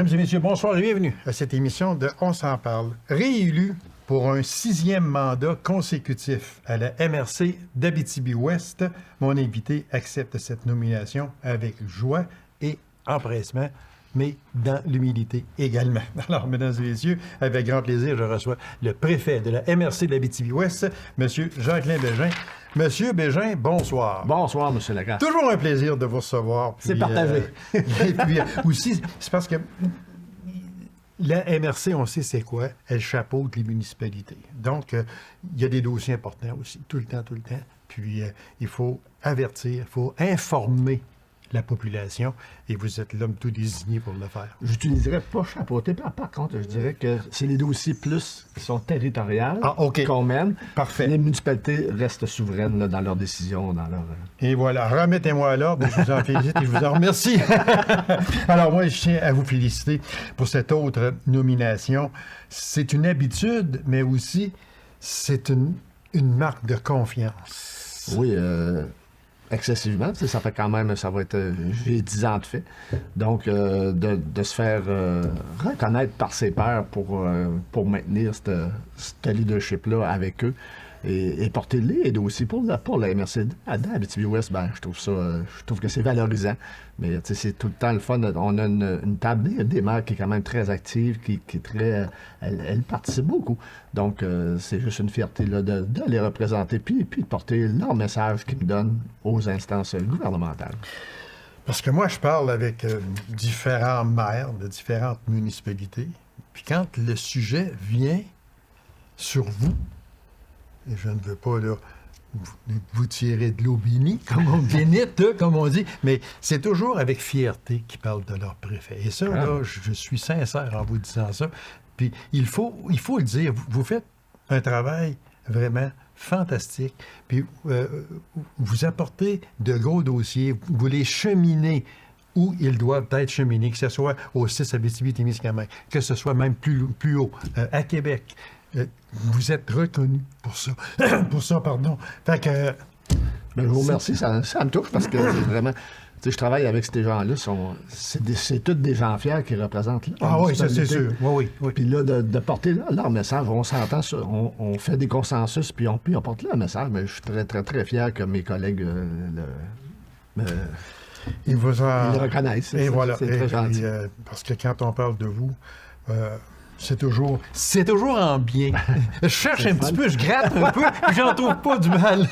Mesdames et messieurs, bonsoir et bienvenue à cette émission de On s'en parle. Réélu pour un 6e mandat consécutif à la MRC d'Abitibi-Ouest, mon invité accepte cette nomination avec joie et empressement, mais dans l'humilité également. Alors, mesdames et messieurs, avec grand plaisir, je reçois le préfet de la MRC de l'Abitibi-Ouest, M. Jacqueline Bégin. Monsieur Bégin, bonsoir. Bonsoir, M. Lagarde. Toujours un plaisir de vous recevoir. C'est partagé. Et puis aussi, c'est parce que la MRC, on sait c'est quoi, elle chapeaute les municipalités. Donc, il y a des dossiers importants aussi, tout le temps. Puis, il faut avertir, il faut informer la population, et vous êtes l'homme tout désigné pour le faire. J'utiliserais pas chapeauter, par contre, je dirais que c'est les dossiers plus qui sont territoriales qu'on mène. Parfait. Les municipalités restent souveraines là, dans leurs décisions, dans leur... Et voilà, remettez-moi à l'ordre, je vous en félicite et je vous en remercie. Alors moi, je tiens à vous féliciter pour cette autre nomination. C'est une habitude, mais aussi c'est une marque de confiance. Oui, excessivement. Ça fait quand même, ça va être, j'ai 10 ans de fait. Donc, de se faire reconnaître par ses pairs pour maintenir ce leadership-là avec eux et porter le lead aussi pour la MRC d'Abitibi-Ouest, je trouve que c'est valorisant. Mais c'est tout le temps le fun. On a une table des maires qui est quand même très active, qui est très... Elle participe beaucoup. Donc, c'est juste une fierté là, de les représenter puis de porter leur message qu'ils me donnent aux instances gouvernementales. Parce que moi, je parle avec différents maires de différentes municipalités. Puis quand le sujet vient sur vous, et je ne veux pas là, vous tirer de l'eau bénie, comme on dit, mais c'est toujours avec fierté qu'ils parlent de leur préfet. Et ça, là, je suis sincère en vous disant ça. Puis il faut le dire, vous faites un travail vraiment fantastique. Puis vous apportez de gros dossiers, vous les cheminez où ils doivent être cheminés, que ce soit au 6 Abitibi-Témiscamingue, que ce soit même plus haut, à Québec. Vous êtes reconnu pour ça. Fait que... je vous remercie, ça me touche parce que c'est vraiment... je travaille avec ces gens-là, c'est tous des gens fiers qui représentent. Ah oui, ça c'est sûr. Oui. Puis là, de porter leur message, on s'entend, on fait des consensus, puis on porte leur message, mais je suis très, très, très fier que mes collègues ils le reconnaissent. Et voilà. C'est très gentil. Parce que quand on parle de vous... c'est toujours en bien. Je cherche un petit peu, je gratte un peu, puis j'en trouve pas du mal.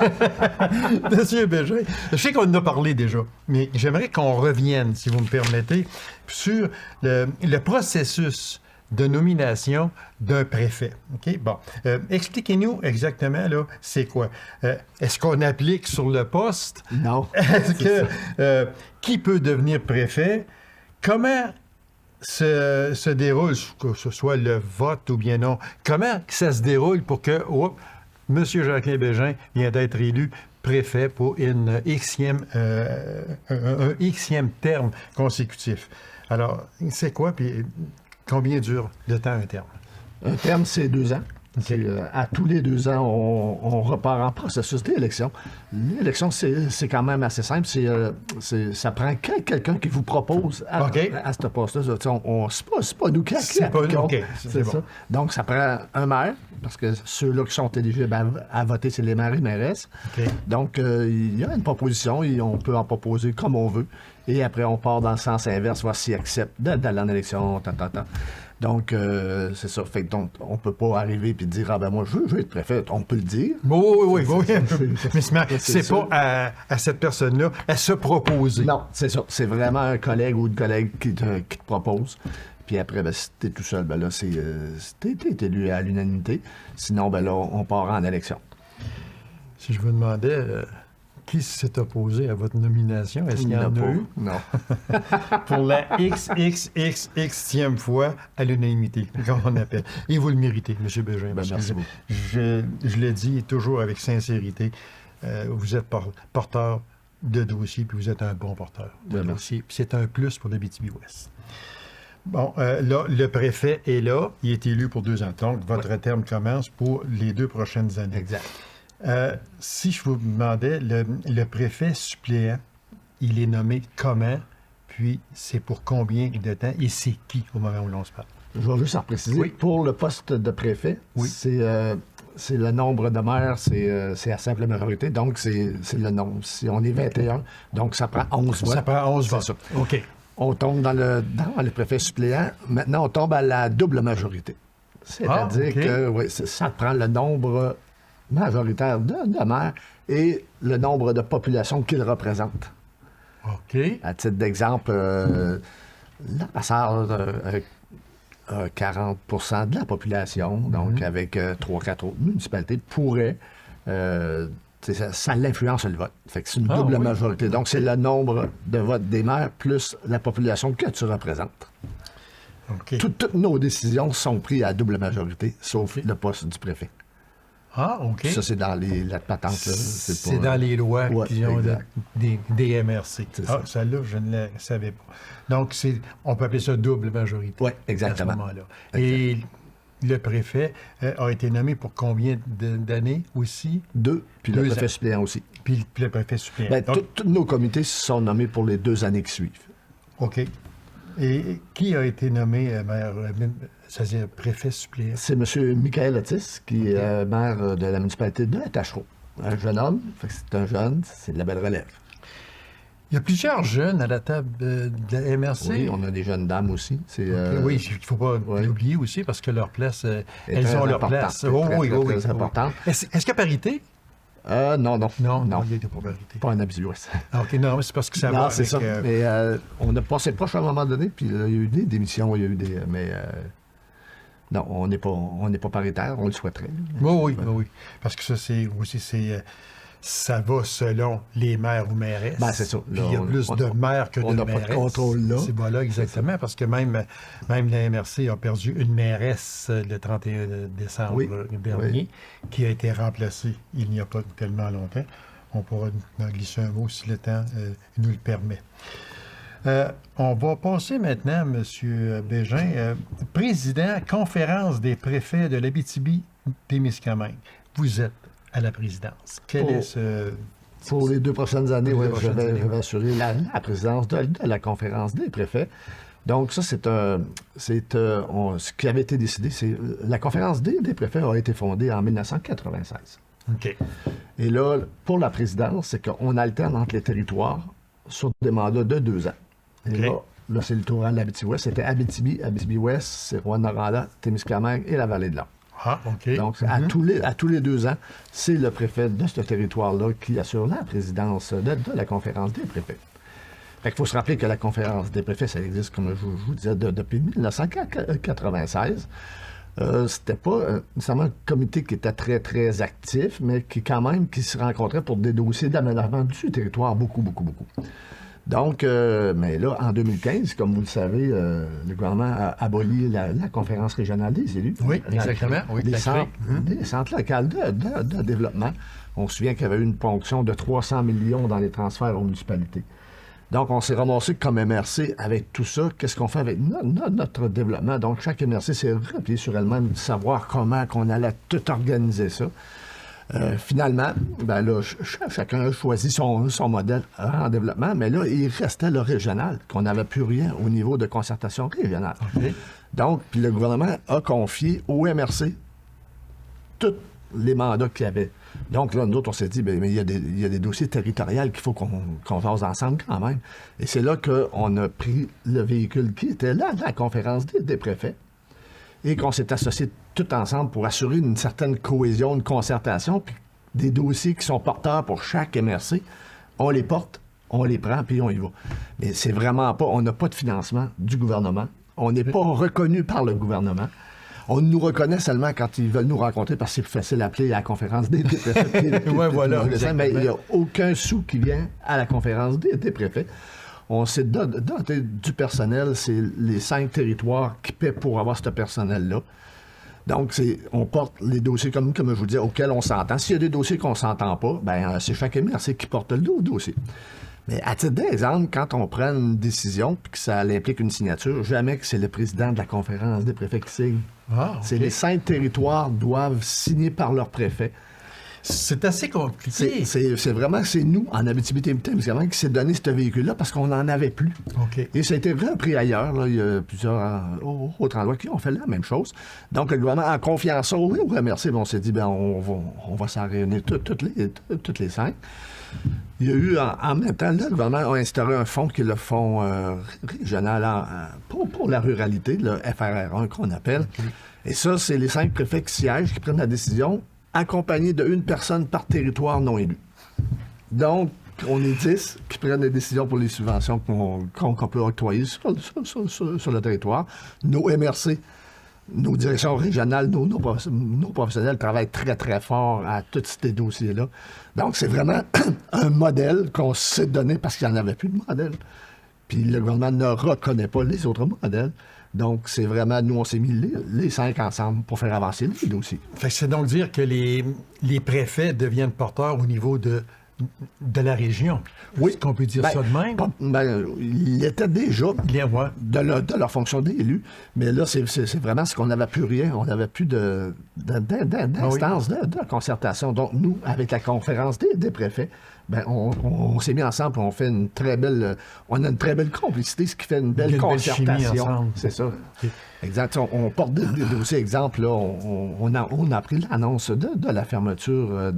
Monsieur Bégin, je sais qu'on en a parlé déjà, mais j'aimerais qu'on revienne, si vous me permettez, sur le processus de nomination d'un préfet. OK? Bon. Expliquez-nous exactement, là, c'est quoi? Est-ce qu'on applique sur le poste? Non. Est-ce que... qui peut devenir préfet? Comment se déroule, que ce soit le vote ou bien non, comment ça se déroule pour que M. Jacqueline Bégin vient d'être élu préfet pour un Xème terme consécutif? Alors, c'est quoi, puis combien dure de temps un terme? Un terme, c'est 2 ans. Okay. À tous les 2 ans, on repart en processus d'élection. L'élection, c'est quand même assez simple. Ça prend quelqu'un qui vous propose à ce poste-là. C'est pas nous qui appliquons. C'est ça. Donc, ça prend un maire, parce que ceux-là qui sont éligibles à voter, c'est les maires et mairesses. Okay. Donc, il y a une proposition et on peut en proposer comme on veut. Et après, on part dans le sens inverse, voir s'ils acceptent d'aller en élection, Donc, c'est ça. Fait que donc, on peut pas arriver et dire, moi, je veux être préfet. On peut le dire. Oui. Mais c'est pas à cette personne-là à se proposer. Non, c'est ça. C'est vraiment un collègue ou une collègue qui te propose. Puis après, si t'es tout seul, là, t'es élu à l'unanimité. Sinon, là, on part en élection. Si je vous demandais... qui s'est opposé à votre nomination? Est-ce qu'il y en a eu? Non. Pour la XXXXe fois à l'unanimité, comme on appelle. Et vous le méritez, M. Bégin. Merci beaucoup. Je le dis toujours avec sincérité. Vous êtes porteur de dossier, puis vous êtes un bon porteur de dossier. Puis c'est un plus pour l'Abitibi-Ouest. Bon, là, le préfet est là. Il est élu pour 2 ans. Donc, votre terme commence pour les 2 prochaines années. Exact. Si je vous demandais, le préfet suppléant, il est nommé comment? Puis, c'est pour combien de temps et c'est qui au moment où l'on se parle? Je vais juste en préciser. Oui. Pour le poste de préfet, Oui. c'est le nombre de maires, c'est à simple majorité. Donc, c'est le nombre. Si on est 21, donc ça prend 11 votes. Ça prend 11 C'est votes. ça. OK. On tombe dans le préfet suppléant. Maintenant, on tombe à la double majorité. C'est-à-dire OK. que oui, ça prend le nombre majoritaire de maires et le nombre de populations qu'ils représentent. OK. À titre d'exemple, la Passarde a 40 de la population, donc avec 3-4 autres municipalités, pourrait... ça l'influence le vote. Fait que c'est une double majorité. Donc, c'est le nombre de votes des maires plus la population que tu représentes. OK. Toutes nos décisions sont prises à double majorité, sauf le poste du préfet. Ah, OK. Ça, c'est dans la patente. Là. C'est dans les lois Ouais, qui ont exact. des MRC. C'est Ah, ça. celle-là, je ne la savais pas. Donc, on peut appeler ça double majorité. Oui, exactement. À ce moment-là. Et le préfet a été nommé pour combien d'années aussi? 2, puis le 2 préfet ans. suppléant aussi. Puis le préfet suppléant. Ben, Donc, tous nos comités sont nommés pour les 2 années qui suivent. OK. Et qui a été nommé maire, c'est-à-dire préfet suppléant? C'est M. Michael Otis, qui est maire de la municipalité de Tachereau. Un jeune homme, fait que c'est un jeune, c'est de la belle relève. Il y a plusieurs jeunes à la table de la MRC. Oui, on a des jeunes dames aussi. C'est, Oui, il ne faut pas oui. l'oublier aussi parce que leur place, est elles très ont leur importante. place. Très, Oh, très, oui, très, oui, très oui. importante. Est-ce qu'il y a parité? Non. Non, il n'y a pas parité. Pas en Abus-Ouest. Ah, OK, non, c'est parce que ça Non, va c'est avec... ça. Mais on a passé proche à un moment donné, puis il y a eu des démissions, il y a eu des... Mais non, on n'est pas paritaire, on le souhaiterait. Oui. Parce que ça, ça va selon les maires ou mairesses. Ben, c'est ça. Puis il y a plus de maires que de on n'a mairesses. pas de contrôle là. C'est voilà, exactement. Parce que même la MRC a perdu une mairesse le 31 décembre Oui. dernier, qui a été remplacée il n'y a pas tellement longtemps. On pourra en glisser un mot si le temps nous le permet. On va passer maintenant, M. Bégin, président conférence des préfets de l'Abitibi-Témiscamingue. Vous êtes à la présidence. Quel est ce... Pour les 2 prochaines années, Pour les oui, je prochaines années, vais assurer la présidence de la conférence des préfets. Donc, ça, ce qui avait été décidé, c'est la conférence des préfets a été fondée en 1996. OK. Et là, pour la présidence, c'est qu'on alterne entre les territoires sur des mandats de 2 ans. Et OK. là, c'est le tour à l'Abitibi-Ouest. C'était Abitibi, Abitibi-Ouest, c'est Rouyn-Noranda, Témiscamingue et la vallée de l'Or. Ah, OK. Donc, à tous les 2 ans, c'est le préfet de ce territoire-là qui assure la présidence de la conférence des préfets. Fait qu'il faut se rappeler que la conférence des préfets, ça existe, comme je vous disais, depuis 1996. C'était pas nécessairement un comité qui était très, très actif, mais qui se rencontrait pour des dossiers d'aménagement du territoire, beaucoup. Donc, mais là, en 2015, comme vous le savez, le gouvernement a aboli la conférence régionale des élus. Oui, exactement. Oui, les, la centres, CRE. les centres locaux de développement. On se souvient qu'il y avait eu une ponction de 300 millions dans les transferts aux municipalités. Donc, on s'est ramassé comme MRC avec tout ça. Qu'est-ce qu'on fait avec notre développement? Donc, chaque MRC s'est replié sur elle-même de savoir comment qu'on allait tout organiser ça. Finalement, ben là, chacun a choisi son modèle en développement, mais là, il restait le régional, qu'on n'avait plus rien au niveau de concertation régionale. OK. Donc, puis le gouvernement a confié au MRC tous les mandats qu'il y avait. Donc là, nous autres, on s'est dit, bien, mais il y a des dossiers territoriaux qu'il faut qu'on fasse ensemble quand même. Et c'est là qu'on a pris le véhicule qui était là, la conférence des préfets, et qu'on s'est associés tout ensemble pour assurer une certaine cohésion, une concertation, puis des dossiers qui sont porteurs pour chaque MRC, on les porte, on les prend, puis on y va. Mais c'est vraiment pas, on n'a pas de financement du gouvernement, on n'est pas reconnu par le gouvernement. On nous reconnaît seulement quand ils veulent nous rencontrer parce que c'est plus facile d'appeler à la conférence des préfets. Ouais, voilà, Mais il n'y a aucun sou qui vient à la conférence des préfets. On s'est doté du personnel, c'est les 5 territoires qui paient pour avoir ce personnel-là. Donc, on porte les dossiers, comme je vous dis, auxquels on s'entend. S'il y a des dossiers qu'on ne s'entend pas, ben c'est chaque MRC qui porte le dossier. Mais à titre d'exemple, quand on prend une décision puis que ça implique une signature, jamais que c'est le président de la conférence des préfets qui signe. Ah, OK. C'est les 5 territoires doivent signer par leur préfet. C'est assez compliqué. C'est vraiment, c'est nous, en Abitibi-Témiscamingue, qui s'est donné ce véhicule-là parce qu'on n'en avait plus. OK. Et ça a été repris ailleurs. Là. Il y a plusieurs autres endroits qui ont fait la même chose. Donc, le gouvernement, en confiant ça au remercier, on s'est dit, on va s'en réunir toutes les 5. Il y a eu, en même temps, là, le gouvernement a instauré un fonds qui est le fonds régional pour la ruralité, le FRR1 qu'on appelle. Okay. Et ça, c'est les 5 préfets qui siègent, qui prennent la décision, accompagnés d'une personne par territoire non élu. Donc, on est 10 qui prennent des décisions pour les subventions qu'on peut octroyer sur le territoire. Nos MRC, nos directions régionales, nos professionnels travaillent très, très fort à tous ces dossiers-là. Donc, c'est vraiment un modèle qu'on s'est donné parce qu'il n'y en avait plus de modèle. Puis le gouvernement ne reconnaît pas les autres modèles. Donc, c'est vraiment, nous, on s'est mis les 5 ensemble pour faire avancer les dossiers. Fait que c'est donc dire que les préfets deviennent porteurs au niveau de la région. Oui. Est-ce qu'on peut dire ça de même? Il était déjà de leur fonction d'élu, mais là, c'est vraiment ce qu'on n'avait plus rien. On n'avait plus d'instance de concertation. Donc, nous, avec la conférence des préfets, on s'est mis ensemble et on fait une très belle... on a une très belle complicité, ce qui fait une belle concertation. C'est ça. Okay. Exact. On porte des dossiers. Exemple, là, on a pris l'annonce de la fermeture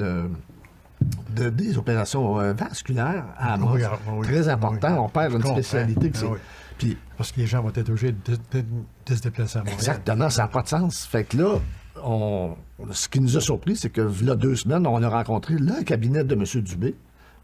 des opérations vasculaires à Amos. Très important. Oui. On perd une spécialité. Puis, parce que les gens vont être obligés de se déplacer à Montréal. Exactement. Ça n'a pas de sens. Fait que là, ce qui nous a surpris, c'est que, là, 2 semaines, on a rencontré le cabinet de M. Dubé,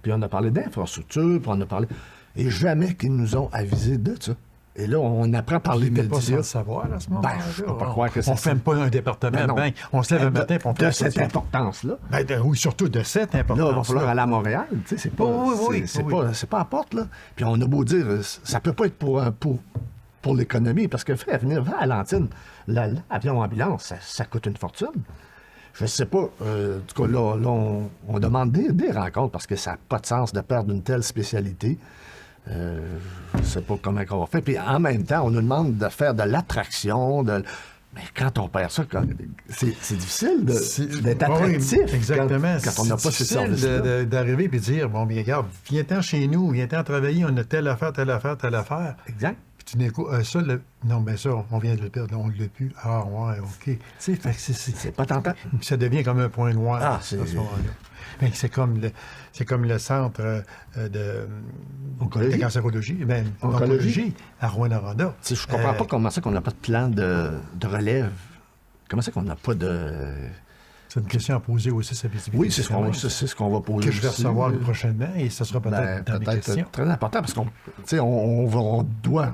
puis on a parlé d'infrastructure, puis on a parlé... Et jamais qu'ils nous ont avisé de ça. Et là, on apprend par les médias. Pas sans le savoir à ce moment-là. Je ne peux pas croire que ça... On ne ferme pas un département. On se lève un matin pour... De cette importance-là. Oui, surtout de cette importance-là. Là, il va falloir aller à Montréal. C'est pas à porte, là. Puis on a beau dire, ça peut pas être pour l'économie, parce que faire venir vers Valentine, l'avion ambulance, ça coûte une fortune. Je ne sais pas. En tout cas, là on demande des rencontres parce que ça n'a pas de sens de perdre une telle spécialité. Je ne sais pas comment on va faire. Puis en même temps, on nous demande de faire de l'attraction. Mais quand on perd ça, c'est difficile d'être attractif. Oui, exactement. Quand on n'a pas ces services-là. D'arriver et de dire, bon, bien, regarde, viens-t'en chez nous, viens-t'en travailler, on a telle affaire. Exact. Puis tu n'écoutes ça, non, bien ça, on vient de le perdre, on ne l'a plus. Ah, ouais, OK. C'est pas tentant. Ça devient comme un point noir à ce moment-là. Ben, c'est comme le centre de cancérologie, oncologie à Rouyn-Noranda. Je ne comprends pas comment ça qu'on n'a pas de plan de relève. Comment ça qu'on n'a pas de... C'est une question à poser aussi, ça. Oui, c'est ce qu'on va poser. Que je vais recevoir prochainement et ça sera peut-être dans mes questions. Très important parce qu'on doit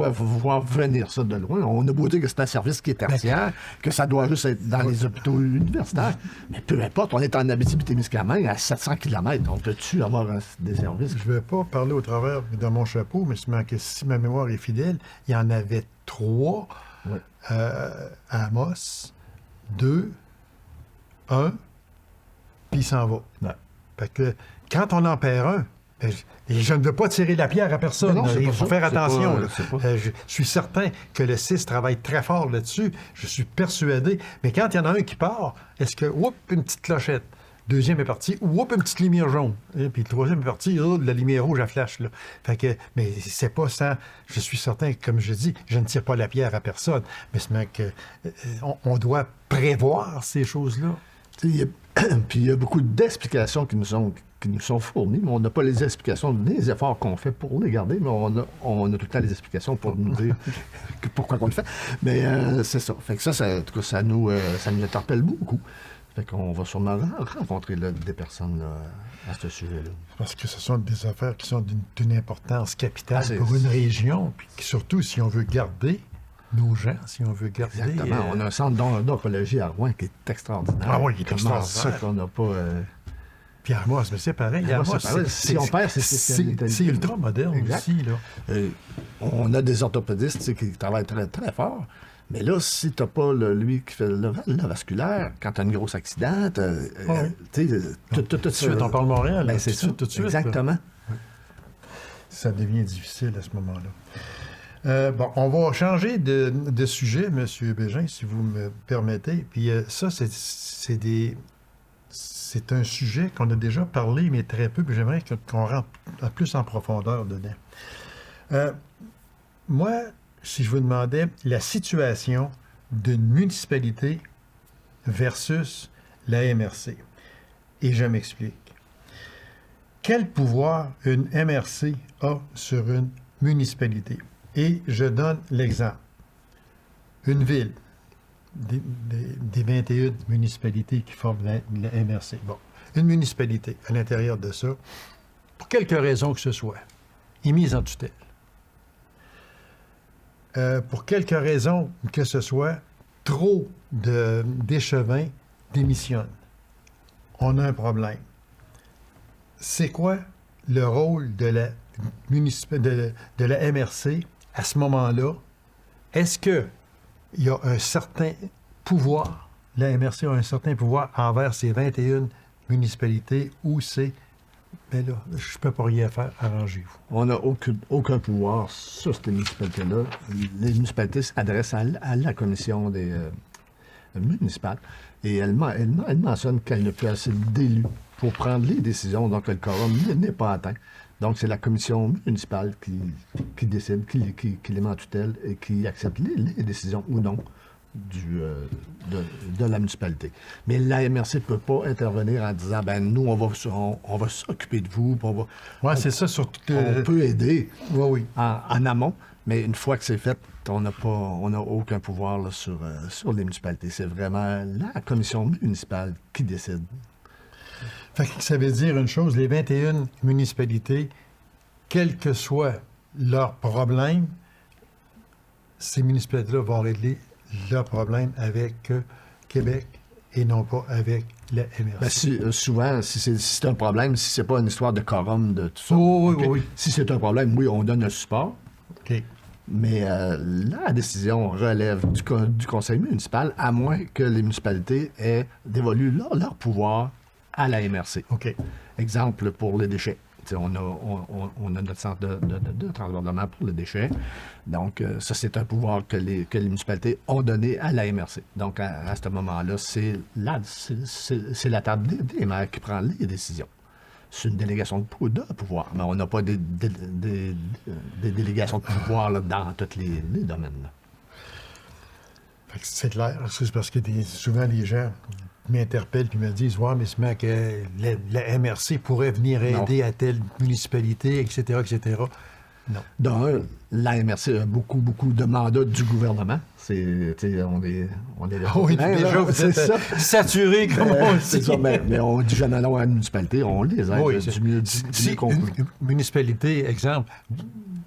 voir venir ça de loin. On a beau dire que c'est un service qui est tertiaire, que ça doit juste être dans les hôpitaux universitaires. Mais peu importe, on est en Abitibi-Témiscamingue à 700 km. On peut-tu avoir des services? Je ne vais pas parler au travers de mon chapeau, mais si ma mémoire est fidèle, il y en avait 3 à Amos, 2... 1, puis il s'en va. Ouais. Fait que quand on en perd un, je ne veux pas tirer la pierre à personne. Il faut faire attention. Je suis certain que le 6 travaille très fort là-dessus. Je suis persuadé. Mais quand il y en a un qui part, est-ce que, une petite clochette. Deuxième est parti, une petite lumière jaune. Et puis le troisième est parti, la lumière rouge, elle flash. Là. Fait que, mais c'est pas ça. Je suis certain, comme je dis, je ne tire pas la pierre à personne. Mais c'est que on doit prévoir ces choses-là. Puis il y a beaucoup d'explications qui nous sont fournies, mais on n'a pas les explications des efforts qu'on fait pour les garder, mais on a tout le temps les explications pour nous dire pourquoi on le fait. Mais c'est ça. Fait que ça, en tout cas, ça nous interpelle beaucoup. Fait qu'on va sûrement rencontrer des personnes à ce sujet-là. Parce que ce sont des affaires qui sont d'une importance capitale pour une région, puis surtout si on veut garder nos gens, si on veut garder... Exactement. On a un centre d'oncologie à Rouen qui est extraordinaire. Ah oui, il est extraordinaire. C'est ça qu'on n'a pas... Puis à Amos, mais c'est pareil. Si on perd, c'est ultra moderne aussi. Là. On a des orthopédistes qui travaillent très, très fort. Mais là, si tu n'as pas lui qui fait le vasculaire, quand tu as un gros accident, tout de suite, on parle Montréal. Ben, c'est ça, tout de suite. Exactement. Oui. Ça devient difficile à ce moment-là. On va changer de sujet, M. Bégin, si vous me permettez. Puis ça, c'est c'est un sujet qu'on a déjà parlé, mais très peu, puis j'aimerais qu'on rentre plus en profondeur dedans. Moi, si je vous demandais la situation d'une municipalité versus la MRC, et je m'explique. Quel pouvoir une MRC a sur une municipalité? Et je donne l'exemple. Une ville, des 21 municipalités qui forment la MRC. Bon, une municipalité, à l'intérieur de ça, pour quelque raison que ce soit, est mise en tutelle. Pour quelque raison que ce soit, trop d'échevins démissionnent. On a un problème. C'est quoi le rôle de la MRC à ce moment-là? Est-ce qu'il y a un certain pouvoir, la MRC a un certain pouvoir envers ces 21 municipalités ou c'est, ben là, je ne peux pas rien faire, arrangez-vous. On n'a aucun pouvoir sur ces municipalités-là. Les municipalités s'adressent à la commission des municipale et elle mentionne qu'elle n'a plus assez d'élus pour prendre les décisions, donc le quorum n'est pas atteint. Donc, c'est la commission municipale qui décide, qui les met en tutelle et qui accepte les décisions ou non de la municipalité. Mais la MRC ne peut pas intervenir en disant, ben nous, on va s'occuper de vous. Oui, c'est ça, surtout. On peut aider oui. en amont, mais une fois que c'est fait, on n'a aucun pouvoir là, sur les municipalités. C'est vraiment la commission municipale qui décide. Fait que ça veut dire une chose, les 21 municipalités, quel que soit leur problème, ces municipalités-là vont régler leurs problèmes avec Québec et non pas avec la MRC. Ben, souvent, si c'est un problème, si c'est pas une histoire de quorum, de tout ça. Oui. Si c'est un problème, oui, on donne un support. OK. Mais la décision relève du conseil municipal, à moins que les municipalités aient dévolu leur pouvoir à la MRC. OK. Exemple pour les déchets. On a notre centre de transbordement pour les déchets. Donc, ça, c'est un pouvoir que les municipalités ont donné à la MRC. Donc, à ce moment-là, c'est la table des maires qui prend les décisions. C'est une délégation de pouvoir, mais on n'a pas des délégations de pouvoir là, dans tous les domaines. Là. Fait que c'est clair. C'est parce que souvent, les gens m'interpellent et me disent « Ouais, mais c'est bien que la MRC pourrait venir aider à telle municipalité, etc., etc. » Non. D'un, la MRC a beaucoup de mandats du gouvernement. On est oui, déjà, vous êtes saturé, comme on dit. C'est ça, mais on dit jamais non à la municipalité, on les aide du mieux qu'on peut. Une municipalité, exemple,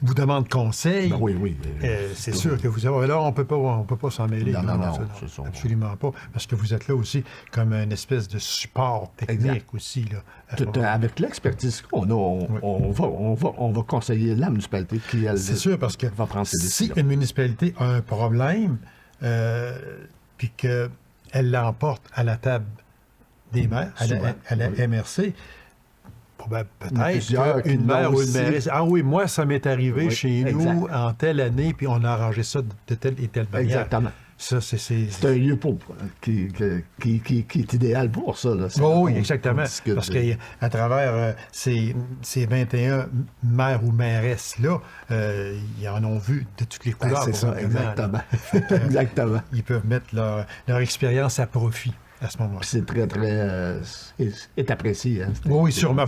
vous demande conseil. Ben oui. C'est sûr que vous avez... Là, on peut pas s'en mêler. Non, c'est ça, absolument pas. Parce que vous êtes là aussi comme une espèce de support technique aussi. Là, avec l'expertise qu'on a, on va conseiller la municipalité qui, elle, c'est sûr, parce que va prendre ses décisions. Si une municipalité a un problème, puis qu'elle l'emporte à la table des maires, à la MRC, peut-être une maire ou une mairesse. Ah oui, moi, ça m'est arrivé chez nous en telle année, puis on a arrangé ça de telle et telle manière. Exactement. Ça, c'est un lieu qui est idéal pour ça. Là. Oui, exactement. Parce qu'à travers ces 21 maires ou mairesses-là, ils en ont vu de toutes les couleurs. C'est ça, exactement. Exactement. Ils peuvent mettre leur expérience à profit à ce moment-là. C'est très, très... est apprécié. Hein, oui, sûrement.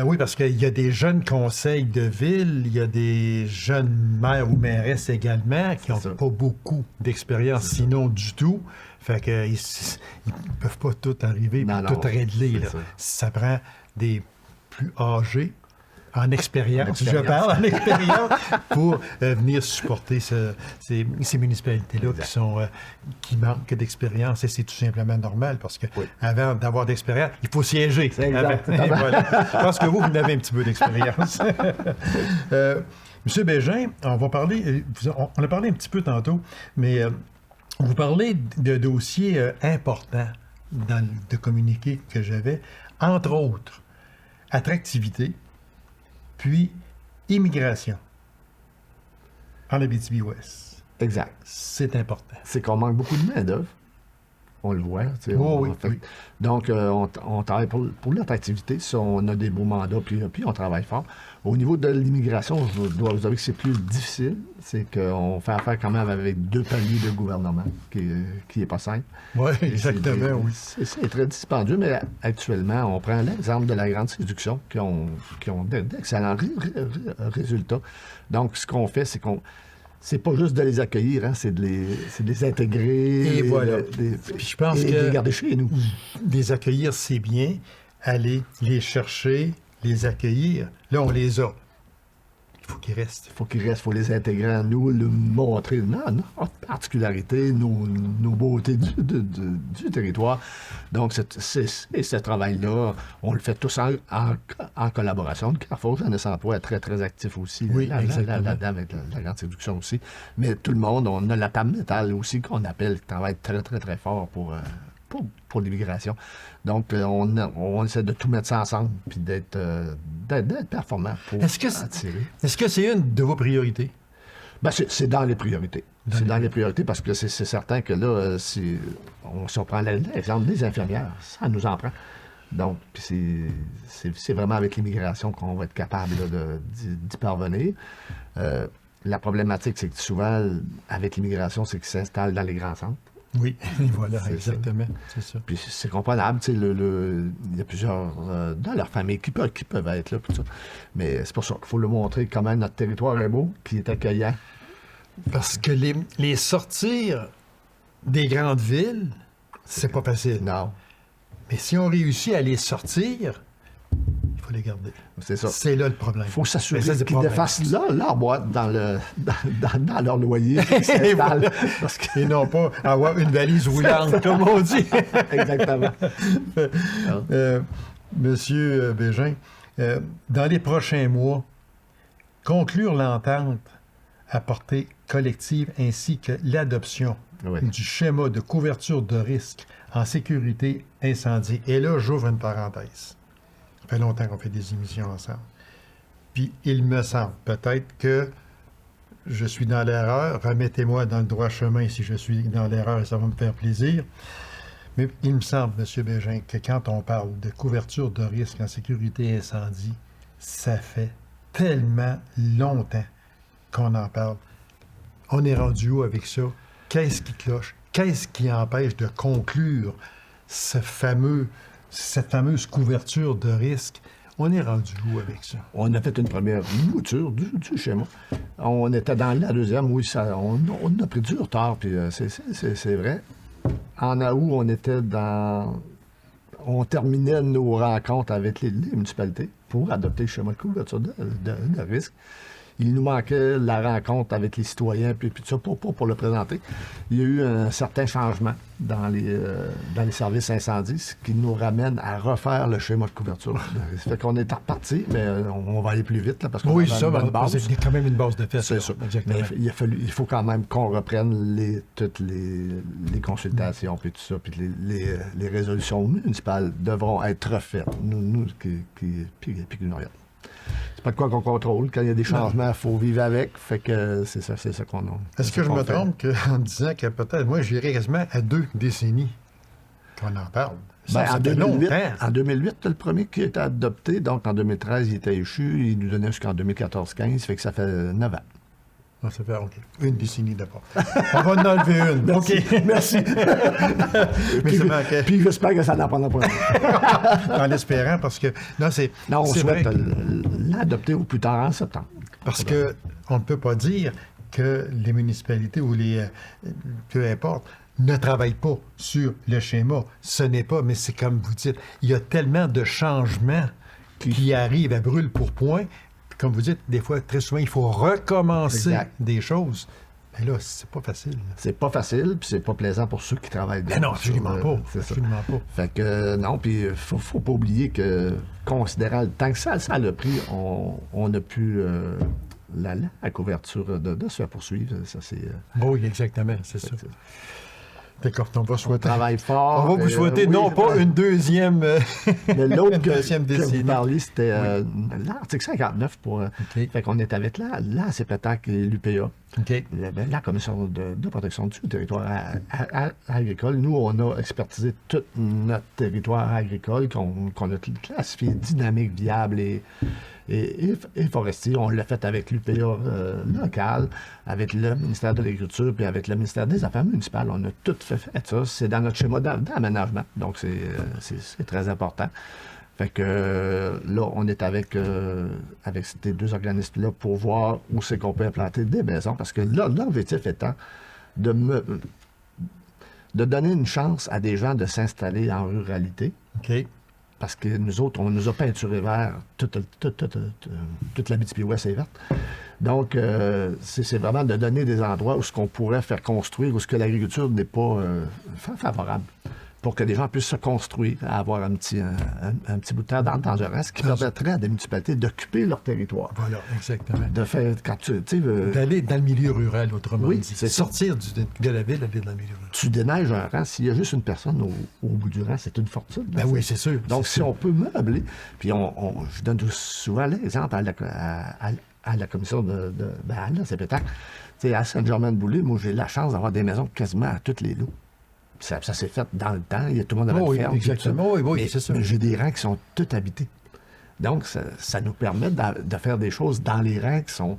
Oui, parce qu'il y a des jeunes conseils de ville, il y a des jeunes maires ou mairesses également qui n'ont pas beaucoup d'expérience, sinon du tout. Fait qu'ils ne peuvent pas tout arriver et tout régler. Là. Ça prend des plus âgés en expérience, je parle en expérience, pour venir supporter ces municipalités-là qui manquent d'expérience. Et c'est tout simplement normal, parce que avant d'avoir d'expérience, il faut siéger. Voilà. Je pense que vous avez un petit peu d'expérience. Monsieur Bégin, on a parlé un petit peu tantôt, mais vous parlez de dossiers importants dans le communiqué que j'avais, entre autres, attractivité, puis immigration en Abitibi-Ouest. Exact. C'est important. C'est qu'on manque beaucoup de main-d'œuvre. On le voit. Oui. Donc, on travaille pour notre activité. Ça, on a des beaux mandats, puis on travaille fort. Au niveau de l'immigration, je dois vous avouer que c'est plus difficile. C'est qu'on fait affaire quand même avec 2 paliers de gouvernement, qui n'est pas simple. Oui, exactement, oui. C'est très dispendieux, mais actuellement, on prend l'exemple de la grande séduction, qui ont d'excellents résultats. Donc, ce qu'on fait, c'est pas juste de les accueillir, hein, c'est de les intégrer. Et voilà. Puis je pense que les garder chez nous. Les accueillir, c'est bien. Aller les chercher, les accueillir. Là, on les a. Il faut qu'ils restent. Il faut les intégrer à nous, leur montrer notre particularité, nos beautés du territoire. Donc, ce travail-là, on le fait tous en collaboration. Carrefour Jeunesse Emploi est très, très actif aussi. Oui, là-dedans, avec la grande séduction aussi. Mais tout le monde, on a la table métal aussi qu'on appelle, qui travaille très, très, très fort pour l'immigration. Donc, on essaie de tout mettre ça ensemble puis d'être performant pour attirer. Est-ce que c'est une de vos priorités? Ben, c'est dans les priorités. C'est dans les priorités parce que c'est certain que là, si on prend l'exemple des infirmières, ça nous en prend. Donc, c'est vraiment avec l'immigration qu'on va être capable d'y parvenir. La problématique, c'est que souvent, avec l'immigration, c'est qu'ils s'installent dans les grands centres. Oui, voilà, exactement. C'est ça. Puis c'est comprenable, tu sais, il y a plusieurs dans leur famille qui peuvent être là, tout ça. Mais c'est pour ça qu'il faut le montrer comment notre territoire est beau, qui est accueillant. Parce que les sortir des grandes villes, c'est pas facile. Non. Mais si on réussit à les sortir, il faut les garder. C'est ça. C'est là le problème. Il faut s'assurer qu'ils défassent leur boîte dans leur loyer. Et non pas avoir une valise roulante, comme on dit. Exactement. Monsieur Bégin, dans les prochains mois, conclure l'entente à portée collective ainsi que l'adoption du schéma de couverture de risque en sécurité incendie. Et là, j'ouvre une parenthèse. Ça fait longtemps qu'on fait des émissions ensemble. Puis, il me semble, peut-être que je suis dans l'erreur, remettez-moi dans le droit chemin si je suis dans l'erreur et ça va me faire plaisir. Mais il me semble, M. Bégin, que quand on parle de couverture de risque en sécurité incendie, ça fait tellement longtemps qu'on en parle. On est rendu où avec ça? Qu'est-ce qui cloche? Qu'est-ce qui empêche de conclure cette fameuse couverture de risque? On est rendu où avec ça? On a fait une première mouture du schéma. On était dans la deuxième, oui, on a pris du retard, puis c'est vrai. En août, on terminait nos rencontres avec les municipalités pour adopter le schéma de couverture de risque. Il nous manquait la rencontre avec les citoyens, puis tout ça, pour le présenter. Il y a eu un certain changement dans les services incendies, ce qui nous ramène à refaire le schéma de couverture. Ça fait qu'on est reparti, mais on va aller plus vite, là, parce qu'on a une bonne base. C'est quand même une base de fait. C'est ça. Mais il faut quand même qu'on reprenne toutes les consultations, puis tout ça, puis les résolutions municipales devront être refaites, nous puis nous regardons. C'est pas de quoi qu'on contrôle. Quand il y a des changements, il faut vivre avec. Fait que c'est ça qu'on a. Est-ce que je me trompe en disant que peut-être, moi, j'irais quasiment à 2 décennies qu'on en parle? En 2008, le premier qui a été adopté. Donc, en 2013, il était échu. Il nous donnait jusqu'en 2014-15. Fait que ça fait 9 ans. Ah, ça fait, OK. Une décennie d'abord. On va en enlever une. Merci. OK. Merci. Mais ça manquait. Puis j'espère que ça n'en prendra pas. En l'espérant, parce que... Non, on souhaite l'adopter au plus tard en septembre. Parce qu'on ne peut pas dire que les municipalités ou peu importe, ne travaillent pas sur le schéma. Ce n'est pas, mais c'est comme vous dites, il y a tellement de changements qui arrivent à brûle pour point. Comme vous dites, des fois, très souvent, il faut recommencer des choses. Mais là, c'est pas facile. C'est pas facile, puis c'est pas plaisant pour ceux qui travaillent dedans. Mais non, absolument pas. Absolument pas. Fait que, non, puis faut pas oublier que, considérant le temps que ça a pris, on a pu la couverture de se faire poursuivre. Ça, c'est... Oui, exactement, c'est ça. D'accord, on va On souhaiter. travaille fort. On va vous souhaiter non pas une deuxième, Mais l'autre une que deuxième vous décennie. parliez, c'était l'article 59 pour... Fait qu'on est avec la CPTAC et l'UPA. OK. La Commission de protection du territoire agricole. Nous, on a expertisé tout notre territoire agricole qu'on a classifié dynamique, viable et forestier. On l'a fait avec l'UPA local, avec le ministère de l'Agriculture puis avec le ministère des Affaires municipales. On a tout fait ça. C'est dans notre schéma d'aménagement. Donc, c'est très important. Fait que là, on est avec ces deux organismes-là pour voir où c'est qu'on peut implanter des maisons. Parce que là, l'objectif étant de donner une chance à des gens de s'installer en ruralité. OK. Parce que nous autres, on nous a peinturé vert, toute la Abitibi-Ouest est verte. Donc, c'est vraiment de donner des endroits où ce qu'on pourrait faire construire, où ce que l'agriculture n'est pas favorable, pour que les gens puissent se construire, avoir un petit bout de terre dans le reste, qui permettrait à des municipalités d'occuper leur territoire. Voilà, exactement. De faire, quand tu sais, D'aller dans le milieu rural, autrement Oui, dit. c'est ça. Sortir de la ville, aller dans le milieu rural. tu déneiges un rang, s'il y a juste une personne au bout du rang, c'est une fortune. Ben oui, c'est sûr. Donc, c'est si sûr. on peut meubler, puis je donne souvent l'exemple à la commission à la CPTAC. Tu sais, à Saint-Germain-de-Boulay, moi, j'ai la chance d'avoir des maisons quasiment à toutes les lots. Ça s'est fait dans le temps, tout le monde avait Oh, une oui, ferme. exactement. tout ça. Oui, Mais- c'est ça. Mais j'ai des rangs qui sont tous habités. Donc, ça nous permet de faire des choses dans les rangs qui sont...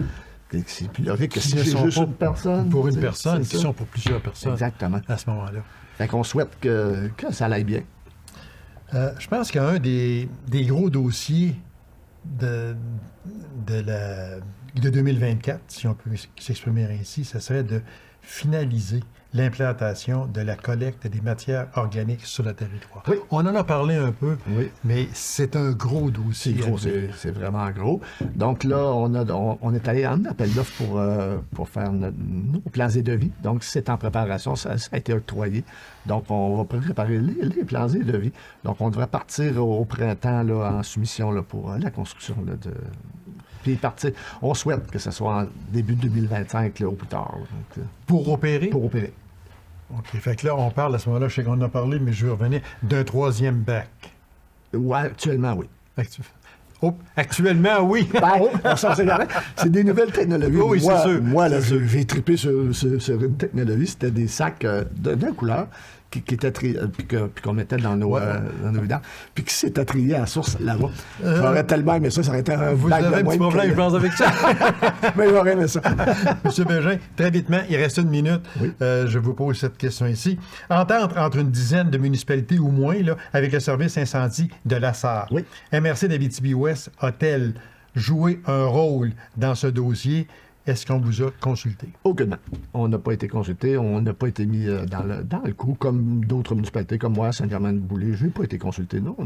C'est plus logique que Qui si ne j'ai sont juste pas une personne. Pour une c'est- personne, c'est qui ça. sont pour plusieurs personnes Exactement. à ce moment-là. Fait qu'on souhaite que ça aille bien. Je pense qu'un des gros dossiers de 2024, si on peut s'exprimer ainsi, ce serait de finaliser l'implantation de la collecte des matières organiques sur le territoire. Oui. On en a parlé un peu, Oui. mais c'est un gros C'est dossier. gros, c'est vraiment gros. Donc là, on est allé en appel d'offres pour faire nos plans et devis. Donc, c'est en préparation, ça a été octroyé. Donc, on va préparer les plans et devis. Donc, on devrait partir au printemps là, en soumission là, pour la construction là, puis partir. On souhaite que ce soit en début 2025 là, au plus tard. Donc, Pour opérer? pour opérer. OK. Fait que là, on parle, à ce moment-là, je sais qu'on en a parlé, mais je vais revenir, d'un troisième bac. Ouais, actuellement, oui. Actuellement, oui. Ben, on s'en sait jamais. C'est des nouvelles technologies. Oui, c'est sûr. Moi, là, C'est sûr. j'ai trippé sur une technologie. C'était des sacs d'une couleur qui étaient triés, puis qu'on mettait dans nos vidanges, puis qui s'étaient triés à la source là-bas. J'aurais tellement aimé ça aurait été un Vous bac de avez un moins petit de problème, je pense, avec ça. Mais j'aurais aimé ça. Monsieur Bégin, très vitement, il reste une minute. Oui. Je vous pose cette question ici. Entente entre une dizaine de municipalités ou moins là, avec le service incendie de la SAR. Oui. MRC d'Abitibi-Ouest a-t-elle joué un rôle dans ce dossier? Est-ce qu'on vous a consulté? Aucunement. On n'a pas été consulté, on n'a pas été mis dans le coup, comme d'autres municipalités, comme moi, Saint-Germain-de-Boulay. Je n'ai pas été consulté. Non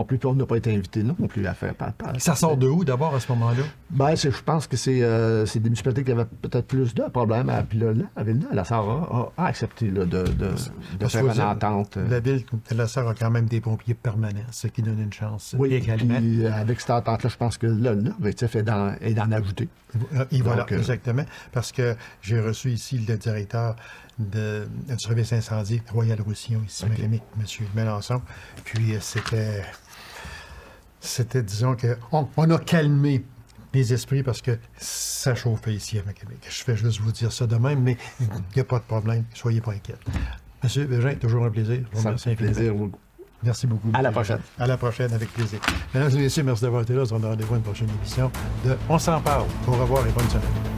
plus. Puis on n'a pas été invité non plus à faire. Ça sort de où, d'abord, à ce moment-là? Ben, je pense que c'est des municipalités qui avaient peut-être plus de problèmes. Puis là, la SAR a accepté là, de faire une entente. La ville de la SAR a quand même des pompiers permanents, ce qui donne une chance Oui, également. puis avec cette entente-là, je pense que l'objectif est d'en ajouter. Et voilà, Donc, exactement. Parce que j'ai reçu ici le directeur du service incendie, Royal Roussillon, ici, OK. M. Mélenchon. Puis c'était, disons que on a calmé les esprits parce que ça chauffait ici à Québec. Je fais juste vous dire ça de même, mais il n'y a pas de problème. Soyez pas inquiets. Monsieur Bégin, toujours un plaisir. Je vous Ça me remercie fait infiniment. plaisir. Merci beaucoup. À la monsieur prochaine. Bégin. À la prochaine, avec plaisir. Mesdames et messieurs, merci d'avoir été là. On se donne rendez-vous à une prochaine émission de On s'en parle. Au revoir et bonne semaine.